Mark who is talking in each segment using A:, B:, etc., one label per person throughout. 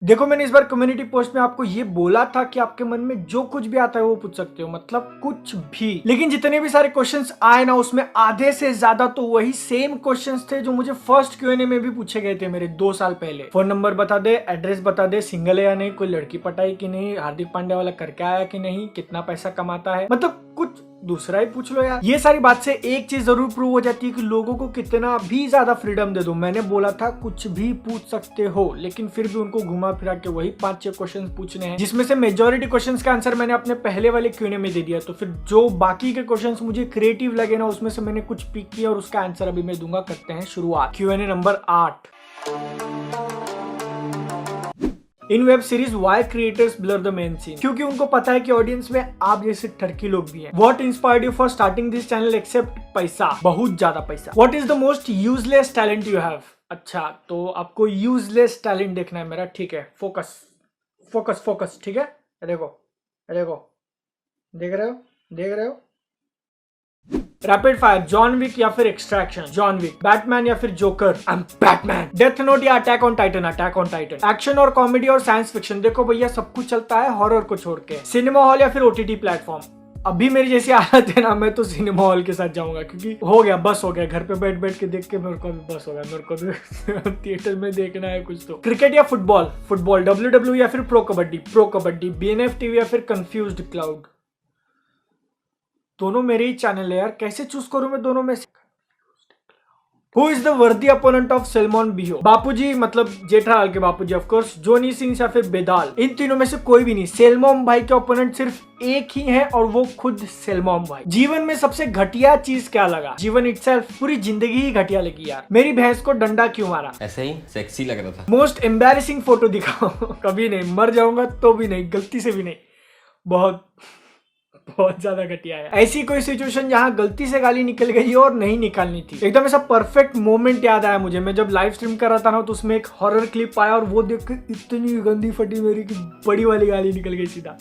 A: देखो, मैंने इस बार कम्युनिटी पोस्ट में आपको ये बोला था कि आपके मन में जो कुछ भी आता है वो पूछ सकते हो, मतलब कुछ भी। लेकिन जितने भी सारे क्वेश्चंस आए ना, उसमें आधे से ज्यादा तो वही सेम क्वेश्चंस थे जो मुझे फर्स्ट क्यूएनए में भी पूछे गए थे मेरे 2 साल पहले। फोन नंबर बता दे, एड्रेस बता दे, सिंगल है या नहीं, कोई लड़की पटाई कि नहीं, हार्दिक पांड्या वाला करके आया कि नहीं, कितना पैसा कमाता है, मतलब कुछ दूसरा ही पूछ लो यार। ये सारी बात से एक चीज जरूर प्रूव हो जाती है कि लोगों को कितना भी ज्यादा फ्रीडम दे दो। मैंने बोला था कुछ भी पूछ सकते हो, लेकिन फिर भी उनको घुमा फिरा के वही 5-6 क्वेश्चन पूछने हैं, जिसमें से मेजोरिटी क्वेश्चन का आंसर मैंने अपने पहले वाले क्यूएनए में दे दिया। तो फिर जो बाकी के क्वेश्चन मुझे क्रिएटिव लगे ना, उसमें से मैंने कुछ पिक किया और उसका आंसर अभी मैं दूंगा। करते हैं शुरुआत। QnA number 8। In web series why creators blur the main scene? क्योंकि उनको पता है कि ऑडियंस में आप जैसे टर्की लोग भी हैं। What inspired you for starting this channel except पैसा? बहुत ज्यादा पैसा। What is the most useless talent you have? अच्छा, तो आपको यूजलेस टैलेंट देखना है मेरा, ठीक है। फोकस फोकस फोकस, ठीक है। देखो देखो, देख रहे हो, देख रहे हो। रैपिड फायर, जॉन विक या फिर एक्सट्रैक्शन? John Wick. बैटमैन या फिर Joker? I am Batman. Death Note या Attack on Titan? Attack on Titan. Action और कॉमेडी और साइंस फिक्शन? देखो भैया, सब कुछ चलता है हॉरर को छोड़ के। सिनेमा हॉल या फिर ओटीटी प्लेटफॉर्म? अभी मेरी जैसी हालत है ना, मैं तो सिनेमा हॉल के साथ जाऊंगा, क्योंकि हो गया, बस हो गया। घर पे बैठ बैठ के देख के मेरे को भी बस हो गया, मेरे को भी थिएटर में देखना है कुछ तो। क्रिकेट या फुटबॉल? फुटबॉल। डब्ल्यूडब्ल्यू या फिर pro kabaddi? Pro kabaddi. BNF TV या फिर कंफ्यूज्ड क्लाउड? दोनों मेरे ही चैनल है यार, कैसे चूज करूं मैं दोनों में से? Who is the worthy opponent of Salman बिहो? बापूजी, मतलब जेठालाल के बापूजी ऑफ कोर्स, जोनी सिंह या फिर बेदाल? इन तीनों में से कोई भी नहीं। सलमान भाई के ओपोनेंट सिर्फ एक ही है और वो खुद सलमान भाई। जीवन में सबसे घटिया चीज क्या लगा? जीवन इटसेल्फ, पूरी जिंदगी ही घटिया लगी यार। मेरी भैंस को डंडा क्यों मारा?
B: ऐसे ही सेक्सी लग रहा था।
A: मोस्ट एम्बैरेसिंग फोटो दिखाओ। कभी नहीं, मर जाऊंगा तो भी नहीं, गलती से भी नहीं। बहुत बहुत ज्यादा घटिया है। ऐसी कोई सिचुएशन जहां गलती से गाली निकल गई और नहीं निकालनी थी? एकदम ऐसा परफेक्ट मोमेंट याद आया मुझे। मैं जब लाइव स्ट्रीम कर रहा था ना, तो उसमें एक हॉरर क्लिप आया और वो देख के इतनी गंदी फटी मेरी कि बड़ी वाली गाली निकल गई सीधा।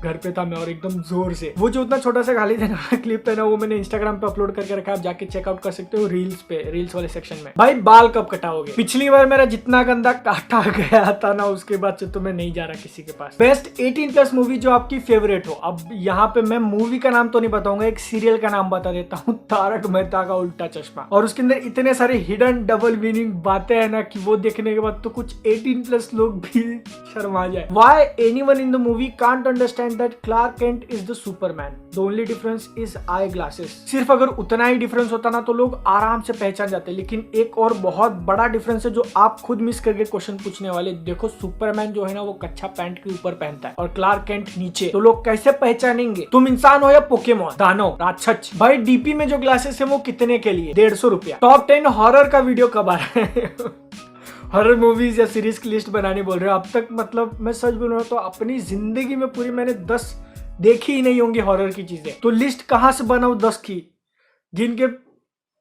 A: घर पे था मैं और एकदम जोर से। वो जो उतना छोटा सा गाली देने वाला क्लिप है ना, वो मैंने इंस्टाग्राम पे अपलोड करके रखा है, आप जाके चेकआउट कर सकते हो रील्स पे, रील्स वाले सेक्शन में। भाई, बाल कब कटाओगे? पिछली बार मेरा जितना गंदा काटा गया था ना, उसके बाद से तो मैं नहीं जा रहा किसी के पास। बेस्ट 18+ मूवी जो आपकी फेवरेट हो? अब यहाँ पे मैं मूवी का नाम तो नहीं बताऊंगा, एक सीरियल का नाम बता देता हूँ, तारक मेहता का उल्टा चश्मा। और उसके अंदर इतने सारे हिडन डबल मीनिंग बातें हैं ना, कि वो देखने के बाद तो कुछ 18+ लोग भी शर्मा जाए। Why anyone in the movie can't understand that Clark Kent is the Superman? The only difference is eye glasses. सिर्फ अगर उतना ही डिफरेंस होता ना, तो लोग आराम से पहचान जाते। लेकिन एक और बहुत बड़ा डिफरेंस है जो आप खुद मिस करके क्वेश्चन पूछने वाले। देखो, सुपरमैन जो है ना, वो कच्चा पैंट के ऊपर पहनता है और क्लार्क केंट नीचे, तो लोग कैसे पहचानेंगे? तुम इंसान हो या पोकेमॉन? दानव, राक्षस? भाई, डीपी में जो ग्लासेस है वो कितने के लिए? 150 रुपया। टॉप 10 हॉरर का वीडियो कब आ रहा है? हॉरर मूवीज या सीरीज की लिस्ट बनाने बोल रहे हो? अब तक, मतलब मैं सच बोल रहा हूँ तो अपनी जिंदगी में पूरी मैंने 10 देखी ही नहीं होंगी हॉरर की चीजें। तो लिस्ट कहां से बनाऊं 10 की? गिन के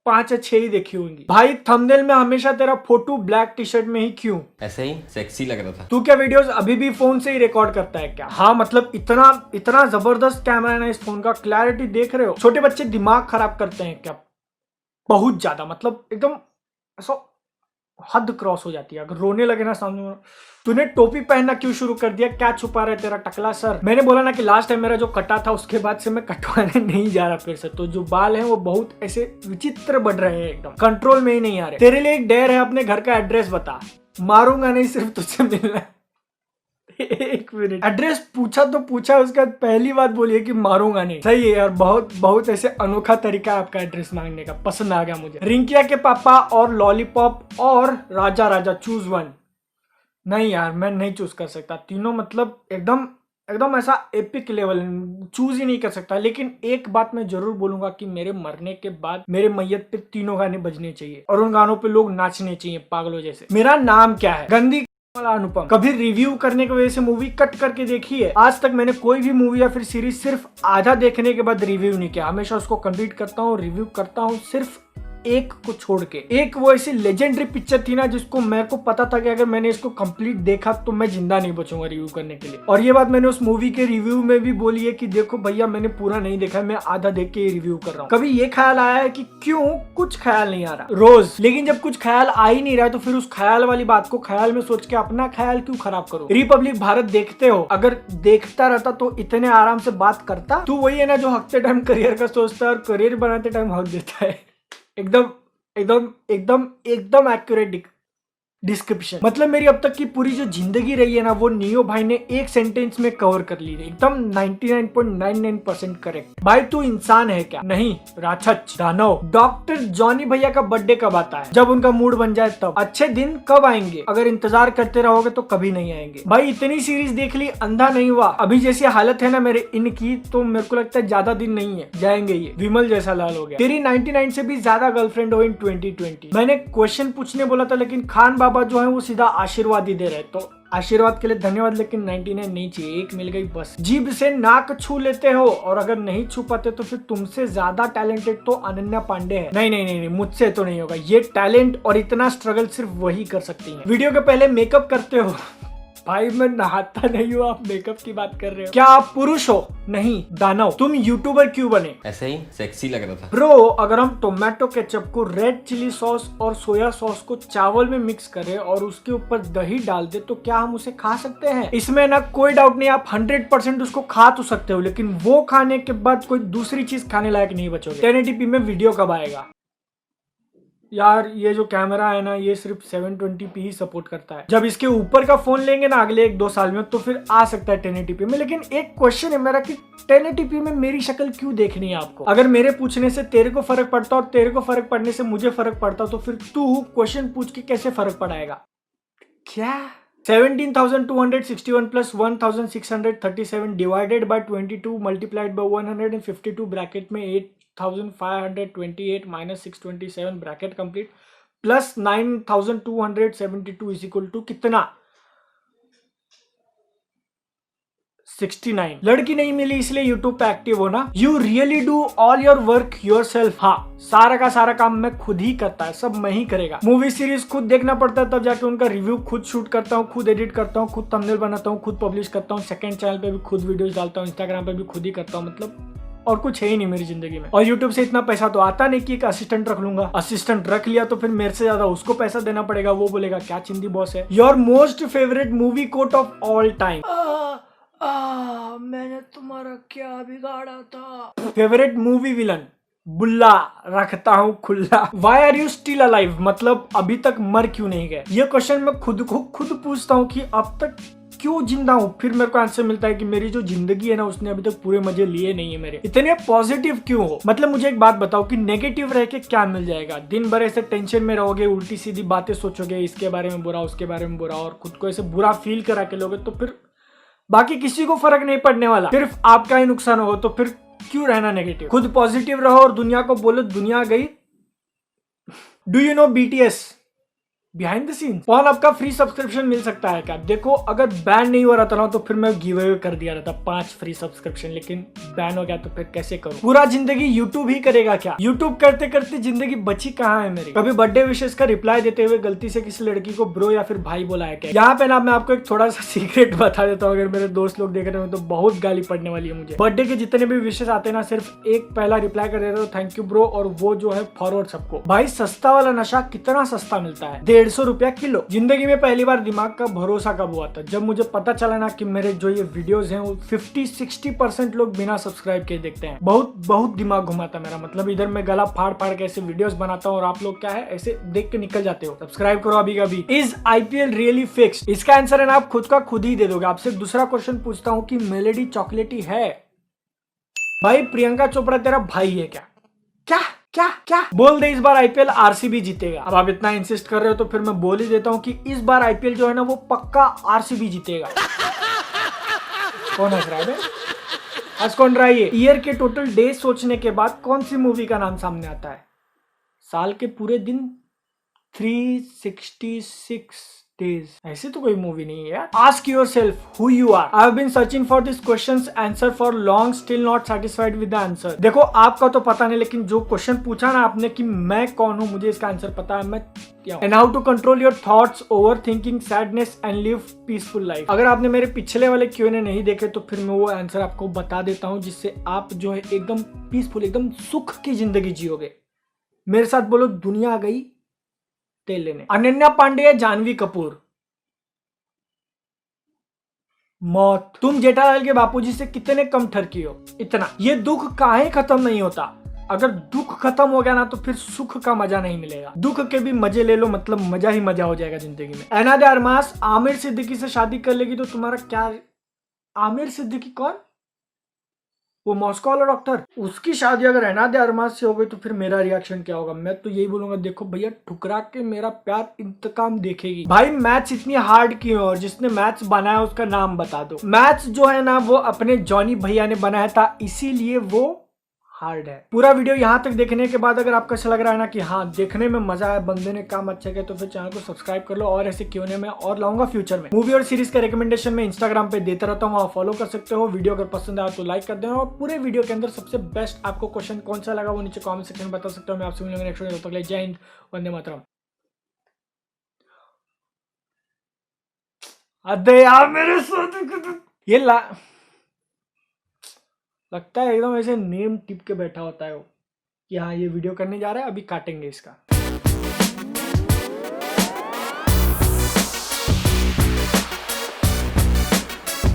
A: 5 या 6 ही देखी होंगी। भाई, थंबनेल में हमेशा तेरा फोटो ब्लैक टी शर्ट में ही क्यों?
B: ऐसे ही सेक्सी लग रहा था।
A: तू क्या वीडियोस अभी भी फोन से ही रिकॉर्ड करता है क्या? हाँ, मतलब इतना इतना जबरदस्त कैमरा है ना इस फोन का, क्लैरिटी देख रहे हो? छोटे बच्चे दिमाग खराब करते हैं क्या? बहुत ज्यादा, मतलब एकदम ऐसा हद क्रॉस हो जाती है। अगर रोने लगे ना सामने में। तूने टोपी पहनना क्यों शुरू कर दिया? क्या छुपा रहा है तेरा टकला सर? मैंने बोला ना कि लास्ट टाइम मेरा जो कटा था, उसके बाद से मैं कटवाने नहीं जा रहा फिर से। तो जो बाल हैं वो बहुत ऐसे विचित्र बढ़ रहे हैं, एकदम कंट्रोल में ही नहीं आ रहे। तेरे लिए एक डेयर है, अपने घर का एड्रेस बता। मारूंगा नहीं, सिर्फ तुझसे मिलना है। 1 मिनट। एड्रेस पूछा तो पूछा, उसके बाद पहली बात बोलिए कि मारूंगा नहीं। सही है यार, बहुत बहुत ऐसे अनोखा तरीका है आपका एड्रेस मांगने का, पसंद आ गया मुझे। रिंकिया के पापा और लॉलीपॉप और राजा राजा, चूज वन। नहीं यार, मैं नहीं चूज कर सकता तीनों, मतलब एकदम एकदम ऐसा एपिक लेवल, चूज ही नहीं कर सकता। लेकिन एक बात मैं जरूर बोलूंगा कि मेरे मरने के बाद मेरे मैयत पे तीनों गाने बजने चाहिए और उन गानों पे लोग नाचने चाहिए पागलों जैसे। मेरा नाम क्या है? गंदी वाला अनुपम। कभी रिव्यू करने की वजह से मूवी कट करके देखी है? आज तक मैंने कोई भी मूवी या फिर सीरीज सिर्फ आधा देखने के बाद रिव्यू नहीं किया। हमेशा उसको कंप्लीट करता हूँ, रिव्यू करता हूँ, सिर्फ एक को छोड़ के। एक वो ऐसी लेजेंडरी पिक्चर थी ना जिसको मेरे को पता था कि अगर मैंने इसको कंप्लीट देखा तो मैं जिंदा नहीं बचूंगा रिव्यू करने के लिए। और ये बात मैंने उस मूवी के रिव्यू में भी बोली है कि देखो भैया मैंने पूरा नहीं देखा है, मैं आधा देख के रिव्यू कर रहा हूँ। कभी ये ख्याल आया है कि क्यों कुछ ख्याल नहीं आ रहा रोज, लेकिन जब कुछ ख्याल आ ही नहीं रहा है तो फिर उस ख्याल वाली बात को ख्याल में सोच के अपना ख्याल क्यों खराब करो। रिपब्लिक भारत देखते हो, अगर देखता रहता तो इतने आराम से बात करता। तू वही है ना जो हकते टाइम करियर का सोचता है और करियर बनाते टाइम हक देता है। एकदम एकदम एकदम एकदम एक्यूरेट डिस्क्रिप्शन। मतलब मेरी अब तक की पूरी जो जिंदगी रही है ना वो नियो भाई ने एक सेंटेंस में कवर कर ली है, एकदम 99.99% करेक्ट। भाई तू इंसान है क्या? नहीं, राक्षस दानव। डॉक्टर जॉनी भैया का बर्थडे कब आता है? जब उनका मूड बन जाए तब। अच्छे दिन कब आएंगे? अगर इंतजार करते रहोगे तो कभी नहीं आएंगे। भाई इतनी सीरीज देख ली, अंधा नहीं हुआ। अभी जैसी हालत है ना मेरे इनकी, तो मेरे को लगता है ज्यादा दिन नहीं है, जाएंगे ये। विमल जैसा लाल हो गया। तेरी 99 से भी ज्यादा गर्लफ्रेंड हो इन 2020। मैंने क्वेश्चन पूछने बोला था लेकिन खान बाबा जो है वो सीधा आशीर्वाद ही दे रहे, तो आशीर्वाद के लिए धन्यवाद, लेकिन 99 नहीं चाहिए, एक मिल गई बस। जीभ से नाक छू लेते हो और अगर नहीं छू पाते तो फिर तुमसे ज्यादा टैलेंटेड तो अनन्या पांडे है। नहीं नहीं नहीं, मुझसे तो नहीं होगा ये टैलेंट, और इतना स्ट्रगल सिर्फ वही कर सकती है। वीडियो के पहले मेकअप करते हो? भाई मैं नहाता नहीं हूँ, आप मेकअप की बात कर रहे हो। क्या आप पुरुष हो? नहीं दानव। तुम यूट्यूबर क्यों बने?
B: ऐसे ही सेक्सी लग रहा था।
A: ब्रो अगर हम टोमेटो केचप को, रेड चिली सॉस और सोया सॉस को चावल में मिक्स करें और उसके ऊपर दही डाल दे तो क्या हम उसे खा सकते हैं? इसमें ना कोई डाउट नहीं, आप 100% उसको खा तो सकते हो, लेकिन वो खाने के बाद कोई दूसरी चीज खाने लायक नहीं बचोगे। 1080p में वीडियो कब आएगा? यार ये जो कैमरा है ना ये सिर्फ 720p ही सपोर्ट करता है। जब इसके ऊपर का फोन लेंगे ना अगले 1-2 साल में तो फिर आ सकता है 1080p में। लेकिन एक क्वेश्चन है मेरा कि 1080p में मेरी शक्ल क्यों देखनी है आपको? अगर मेरे पूछने से तेरे को फर्क पड़ता और तेरे को फर्क पड़ने से मुझे फर्क पड़ता तो फिर तू क्वेश्चन पूछ के कैसे फर्क पड़ाएगा? क्या 17,261 plus 1,637 divided by 22 multiplied by 152 bracket में 8,528 minus 627 bracket complete plus 9,272 is equal to कितना? 69। लड़की नहीं मिली इसलिए यूट्यूब पे एक्टिव हो ना? You really do all your work your self? हाँ, सारा का सारा काम मैं खुद ही करता है, सब मैं ही करेगा। मूवी सीरीज खुद देखना पड़ता है तब जाके उनका रिव्यू खुद शूट करता हूँ, खुद एडिट करता हूँ, खुद थंबनेल बनाता हूँ, खुद पब्लिश करता हूँ, सेकंड चैनल पे भी खुद वीडियोस डालता हूँ, इंस्टाग्राम पे भी खुद ही करता हूँ। मतलब और कुछ है ही नहीं मेरी जिंदगी में। और यूट्यूब से इतना पैसा तो आता नहीं कि एक असिस्टेंट रख लूंगा। असिस्टेंट रख लिया तो फिर मेरे से ज्यादा उसको पैसा देना पड़ेगा, वो बोलेगा क्या चिंदी बॉस है। Your most favourite movie quote of all time? मैंने तुम्हारा क्या बिगाड़ा था? Favourite movie villain? बुल्ला रखता हूँ खुला। Why are you still alive? मतलब अभी तक मर क्यों नहीं गए? ये क्वेश्चन मैं खुद को खुद पूछता हूँ कि अब तक क्यों जिंदा हूँ। फिर मेरे को आंसर मिलता है कि मेरी जो जिंदगी है ना उसने अभी तक पूरे मजे लिए नहीं है मेरे। इतने पॉजिटिव क्यों हो? मतलब मुझे एक बात बताओ कि नेगेटिव रह के क्या मिल जाएगा? दिन भर ऐसे टेंशन में रहोगे, उल्टी सीधी बातें सोचोगे, इसके बारे में बुरा उसके बारे में बुरा, और खुद को ऐसे बुरा फील करा के लोगे तो फिर बाकी किसी को फर्क नहीं पड़ने वाला, सिर्फ आपका ही नुकसान होगा। तो फिर क्यों रहना नेगेटिव? खुद पॉजिटिव रहो और दुनिया को बोलो दुनिया गई। Do you know BTS behind the scene? Pornhub का फ्री सब्सक्रिप्शन मिल सकता है क्या? देखो अगर बैन नहीं हो रहा था ना तो फिर मैं गिव अवे कर दिया रहता 5 फ्री सब्सक्रिप्शन, लेकिन बैन हो गया तो फिर कैसे करूं? पूरा जिंदगी यूट्यूब ही करेगा क्या? यूट्यूब करते करते जिंदगी बची कहाँ है मेरी? कभी बर्थडे विशेष का रिप्लाई देते हुए गलती से किसी लड़की को ब्रो या फिर भाई बोला है क्या? यहाँ पे ना मैं आपको एक थोड़ा सा सीक्रेट बता देता हूँ, अगर मेरे दोस्त लोग देख रहे हो तो बहुत गाली पड़ने वाली है मुझे। बर्थडे के जितने भी विशेष आते हैं ना सिर्फ एक पहला रिप्लाई कर देता हूँ थैंक यू ब्रो, और वो जो है फॉरवर्ड सबको। भाई सस्ता वाला नशा कितना सस्ता मिलता है? 150 रुपया किलो। जिंदगी में पहली बार दिमाग का भरोसा कब हुआ था? जब मुझे पता चला ना कि मेरे जो ये वीडियोस हैं वो 50-60% लोग बिना सब्सक्राइब के देखते हैं। बहुत दिमाग घुमाता मेरा। मतलब इधर मैं गला फाड़ फाड़ के ऐसे वीडियोस बनाता हूँ और आप लोग क्या है ऐसे देख के निकल जाते हो। सब्सक्राइब करो अभी कभी। Is IPL really fixed? इसका आंसर है ना आप खुद का खुद ही दे दोगे। आपसे दूसरा क्वेश्चन पूछता हूँ कि मेलेडी चॉकलेटी है? भाई प्रियंका चोपड़ा तेरा भाई है क्या? क्या क्या क्या बोल दे इस बार IPL RCB जीतेगा। अब आप इतना इंसिस्ट कर रहे हो तो फिर मैं बोल ही देता हूँ कि इस बार IPL जो है ना वो पक्का RCB जीतेगा। कौन हंस रहा है? हंस कौन रहा है? ईयर के टोटल डेज सोचने के बाद कौन सी मूवी का नाम सामने आता है? साल के पूरे दिन 366 स्टेज, ऐसी तो कोई मूवी नहीं है यार। Ask yourself who you are. I have been searching for this question answer for long, still not satisfied with the answer. देखो आपका तो पता नहीं, लेकिन जो क्वेश्चन पूछा ना आपने कि मैं कौन हूं, मुझे इसका आंसर पता है, मैं क्या हूं। And how to control your thoughts, over thinking, sadness and live peaceful life. अगर आपने मेरे पिछले वाले Q&A नहीं देखे तो फिर मैं वो आंसर आपको बता देता हूं, जिससे आप जो है एकदम पीसफुल, एकदम सुख की जिंदगी जियोगे। मेरे साथ बोलो, दुनिया गई तेल लेने। अनन्या पांडे, जानवी कपूर। मौत। तुम जेठालाल के बापूजी से कितने कम ठरकी हो, इतना। ये दुख काहे खत्म नहीं होता। अगर दुख खत्म हो गया ना तो फिर सुख का मजा नहीं मिलेगा। दुख के भी मजे ले लो, मतलब मजा ही मजा हो जाएगा जिंदगी में। एना दे अरमास आमिर सिद्दीकी से शादी कर लेगी तो तुम्हारा क्या। आमिर सिद्दीकी कौन? वो मॉस्को वाला डॉक्टर। उसकी शादी अगर एना दे अरमास से हो गई तो फिर मेरा रिएक्शन क्या होगा? मैं तो यही बोलूंगा, देखो भैया ठुकरा के मेरा प्यार इंतकाम देखेगी। भाई मैथ्स इतनी हार्ड क्यों है? और जिसने मैथ्स बनाया उसका नाम बता दो। मैथ्स जो है ना वो अपने जॉनी भैया ने बनाया था, इसीलिए वो हार्ड है। पूरा वीडियो यहाँ तक देखने के बाद अगर आपको ऐसा लग रहा है ना कि हाँ देखने में मजा है, बंदे ने काम अच्छा किया, तो फिर चैनल को सब्सक्राइब कर लो। और ऐसे Q&A में और लाऊंगा फ्यूचर में। मूवी और सीरीज का रिकमेंडेशन में इंस्टाग्राम पे देता रहता हूँ, आप फॉलो कर सकते हो। वीडियो अगर पसंद आया तो लाइक कर देना। और पूरे वीडियो के अंदर सबसे बेस्ट आपको क्वेश्चन कौन सा लगा वो नीचे कॉमेंट सेक्शन में बता सकते हो। मैं आपसे मिलूंगा नेक्स्ट वीडियो, तब तक के लिए जय हिंद, वंदे मातरम। अरे यार मेरे साथ ये लगता है एकदम ऐसे नेम टिप के बैठा होता है वो कि हाँ ये वीडियो करने जा रहा है, अभी काटेंगे इसका।